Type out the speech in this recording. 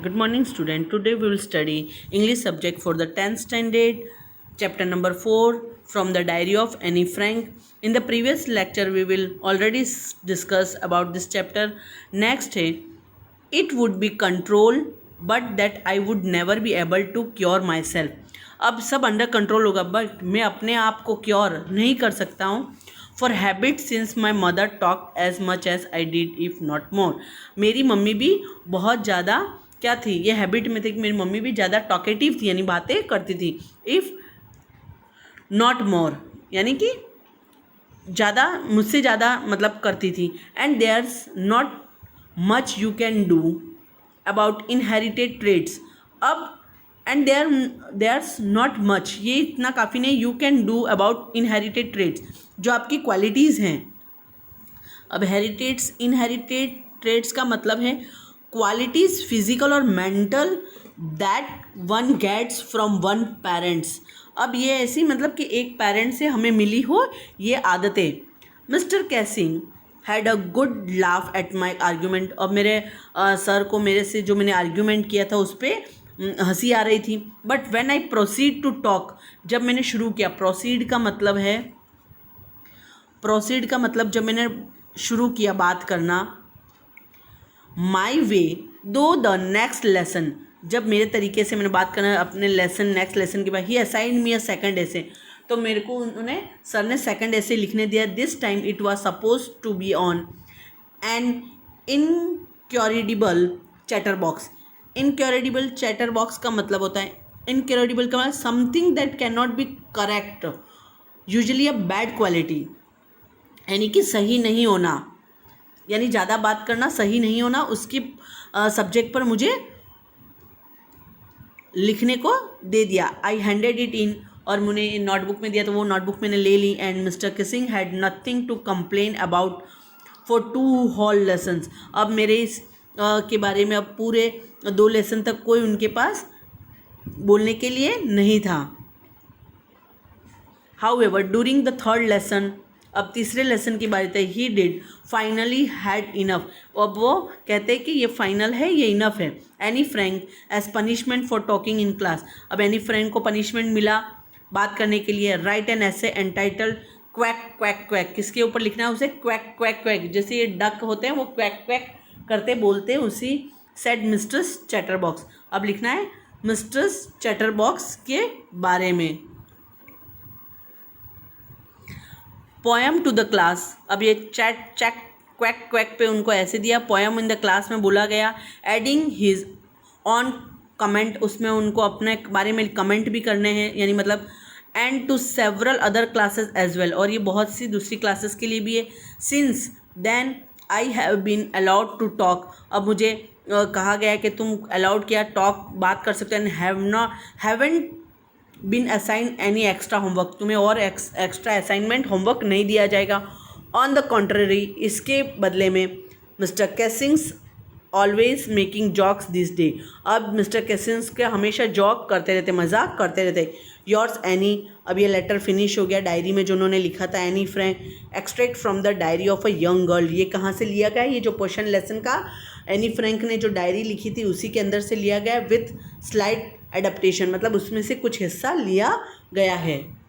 Good morning, student. Today we will study English subject for the 10th standard, chapter number 4 from the diary of Annie Frank. In the previous lecture, we will already discuss about this chapter. Next है, it would be control, but that I would never be able to cure myself. अब सब under control होगा, but मैं अपने आप को cure नहीं कर सकता हूँ. For habit since my mother talk as much as I did if not more. मेरी मम्मी भी बहुत ज़्यादा क्या थी, ये हैबिट में थी कि मेरी मम्मी भी ज़्यादा टॉकेटिव थी, यानी बातें करती थी. इफ़ नॉट मोर यानी कि ज़्यादा, मुझसे ज़्यादा मतलब करती थी. And there's not much you can do about inherited traits. अब एंड देयर्स नॉट मच, ये इतना काफ़ी नहीं. You can do about inherited traits, जो आपकी क्वालिटीज़ हैं. अब इनहेरिटेड ट्रेड्स का मतलब है क्वालिटीज़ फिजिकल और mental that one gets from one parents. अब ये ऐसी मतलब कि एक पेरेंट से हमें मिली हो ये आदतें. Mister Kassing had a good laugh at my argument. अब मेरे सर को मेरे से जो मैंने आर्ग्यूमेंट किया था उस पर हंसी आ रही थी. But when I proceed to talk, जब मैंने शुरू किया, प्रोसीड का मतलब जब मैंने शुरू किया बात करना, माई वे दो द नेक्स्ट लेसन, जब मेरे तरीके से मैंने बात करना अपने नेक्स्ट लेसन के बाद, ही असाइन मी अ सेकंड ऐसे, तो मेरे को उन्होंने सर ने सेकंड ऐसे लिखने दिया. This time it was suppose to be on an incorrigible chatterbox. Incorrigible chatterbox का मतलब होता है, इनक्योरेडिबल का मतलब something that can not be correct, usually a bad quality, यानी कि सही नहीं होना, यानी ज़्यादा बात करना, सही नहीं होना. उसकी सब्जेक्ट पर मुझे लिखने को दे दिया. आई हैंडेड इट इन, और मुझे नोटबुक में दिया, तो वो नोटबुक मैंने ले ली. And mister Kissing had nothing to complain about for 2 whole lessons. अब मेरे इस के बारे में अब पूरे 2 लेसन तक कोई उनके पास बोलने के लिए नहीं था. However during the third lesson, अब तीसरे लेसन की बात है, he did finally had enough. अब वो कहते हैं कि ये फाइनल है, ये इनफ है. Anne Frank as punishment for talking in class. अब एनी फ्रैंक को पनिशमेंट मिला बात करने के लिए. Write an essay entitled quack quack quack. किसके ऊपर लिखना है उसे? Quack quack quack. जैसे ये डक होते हैं वो क्वैक क्वैक करते बोलते हैं, उसी सेड मिस्टर्स चैटर बॉक्स. अब लिखना है मिस्टर्स चैटर बॉक्स के बारे में. Poem to the class. अब ये चैक क्वैक क्वैक पे उनको ऐसे दिया. पोएम इन द क्लास में बोला गया. एडिंग हिज ऑन कमेंट, उसमें उनको अपने बारे में कमेंट भी करने हैं, यानी मतलब and to several other classes as well, और ये बहुत सी दूसरी क्लासेस के लिए भी है. Since then I have been allowed to talk. अब मुझे कहा गया कि तुम अलाउड किया, टॉक बात कर सकते हैं. हैवेंट बिन असाइन एनी एक्स्ट्रा होमवर्क, तुम्हें और एक्स्ट्रा असाइनमेंट होमवर्क नहीं दिया जाएगा. ऑन द कॉन्ट्ररी, इसके बदले में mister Cassings always making jokes this day. अब मिस्टर कैसिंग्स के हमेशा जॉक करते रहते, मजाक करते रहते. Yours Annie. अब ये लेटर फिनिश हो गया डायरी में जो उन्होंने लिखा था. Anne Frank extract from the diary of a young girl. ये कहाँ से लिया गया? ये जो पोर्शन लेसन का एनी फ्रैंक ने जो डायरी लिखी थी उसी के अंदर से लिया गया. विथ स्लाइड एडेप्टेशन, मतलब उसमें से कुछ हिस्सा लिया गया है.